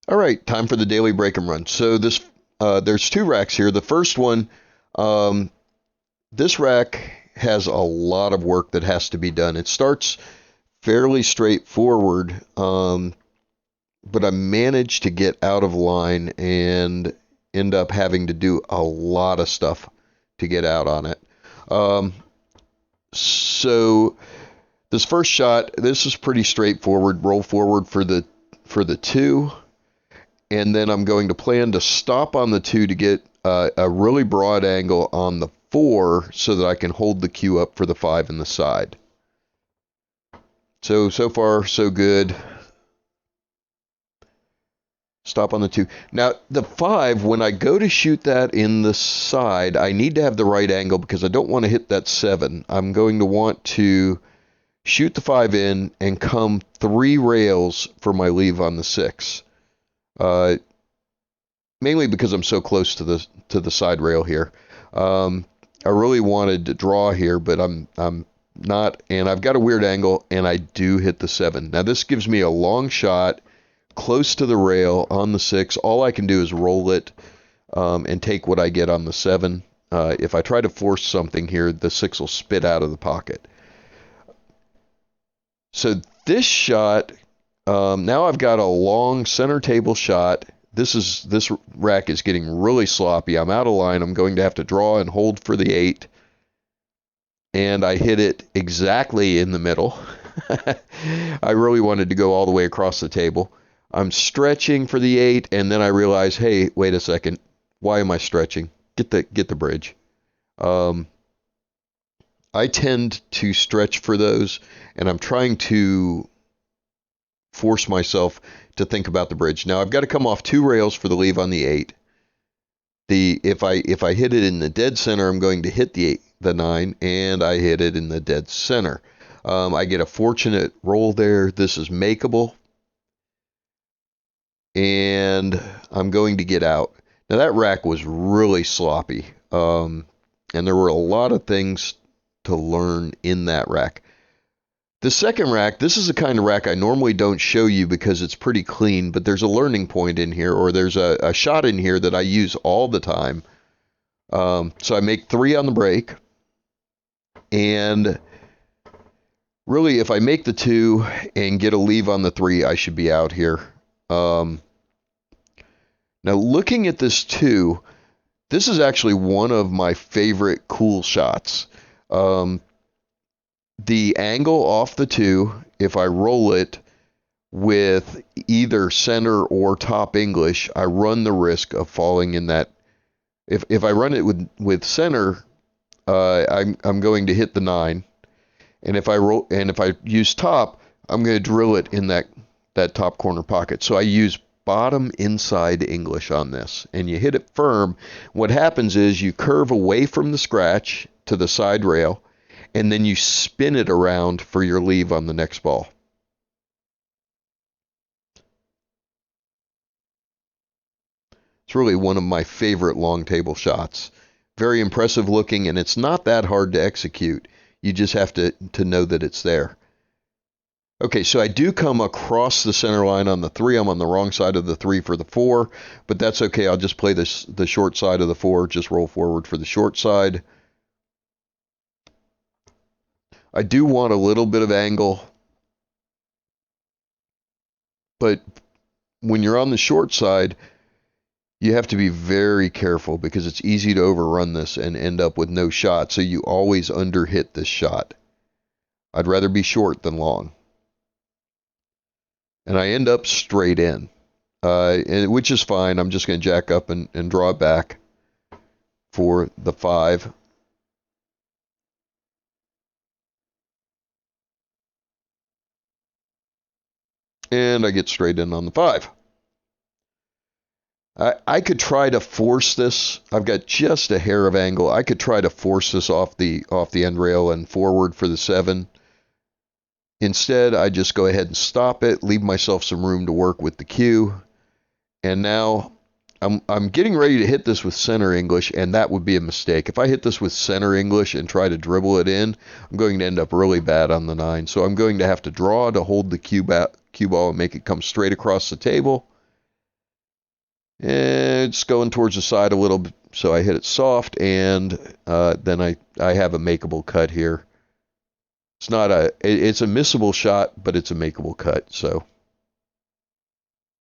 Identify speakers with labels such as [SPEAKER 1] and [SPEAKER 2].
[SPEAKER 1] All right, time for the daily break and run. So there's two racks here. The first one, um, this rack has a lot of work that has to be done. It starts fairly straightforward, but I managed to get out of line and end up having to do a lot of stuff to get out on it. Um, so this first shot, this is pretty straightforward. Roll forward for the two, and then I'm going to plan to stop on the two to get a really broad angle on the four so that I can hold the cue up for the five in the side. So far, so good. Stop on the two. Now, the five, when I go to shoot that in the side, I need to have the right angle because I don't want to hit that seven. I'm going to want to shoot the five in and come 3 rails for my leave on the six. Mainly because I'm so close to the side rail here. I really wanted to draw here, but I'm not, and I've got a weird angle, and I do hit the seven. Now this gives me a long shot close to the rail on the six. All I can do is roll it and take what I get on the seven. If I try to force something here, the six will spit out of the pocket. So this shot, now I've got a long center table shot. This rack is getting really sloppy. I'm out of line. I'm going to have to draw and hold for the 8. And I hit it exactly in the middle. I really wanted to go all the way across the table. I'm stretching for the 8, and then I realize, hey, wait a second. Why am I stretching? Get the bridge. I tend to stretch for those, and I'm trying to force myself to think about the bridge. Now I've got to come off 2 rails for the leave on the 8. If I hit it in the dead center, I'm going to hit the 9, and I hit it in the dead center. I get a fortunate roll there. This is makeable, and I'm going to get out. Now that rack was really sloppy, and there were a lot of things to learn in that rack. The second rack, this is the kind of rack I normally don't show you because it's pretty clean, but there's a learning point in here, or there's a shot in here that I use all the time. So I make 3 on the break, and really if I make the 2 and get a leave on the 3, I should be out here. Now looking at this 2, this is actually one of my favorite cool shots. The angle off the 2, if I roll it with either center or top English, I run the risk of falling in that. If I run it with center, I'm going to hit the 9, and if I use top, I'm going to drill it in that top corner pocket. So I use bottom inside English on this, and you hit it firm. What happens is you curve away from the scratch to the side rail, and then you spin it around for your leave on the next ball. It's really one of my favorite long table shots. Very impressive looking, and it's not that hard to execute. You just have to know that it's there. Okay, so I do come across the center line on the 3. I'm on the wrong side of the 3 for the 4, but that's okay. I'll just play the short side of the 4, just roll forward for the short side. I do want a little bit of angle, but when you're on the short side, you have to be very careful because it's easy to overrun this and end up with no shot, so you always underhit this shot. I'd rather be short than long. And I end up straight in, which is fine. I'm just going to jack up and draw it back for the 5. And I get straight in on the 5. I could try to force this. I've got just a hair of angle. I could try to force this off the end rail and forward for the 7. Instead, I just go ahead and stop it, leave myself some room to work with the cue. And now I'm getting ready to hit this with center English, and that would be a mistake. If I hit this with center English and try to dribble it in, I'm going to end up really bad on the 9. So I'm going to have to draw to hold the cue ball and make it come straight across the table. And it's going towards the side a little bit, so I hit it soft, and then I have a makeable cut here. It's not it's a missable shot, but it's a makeable cut. So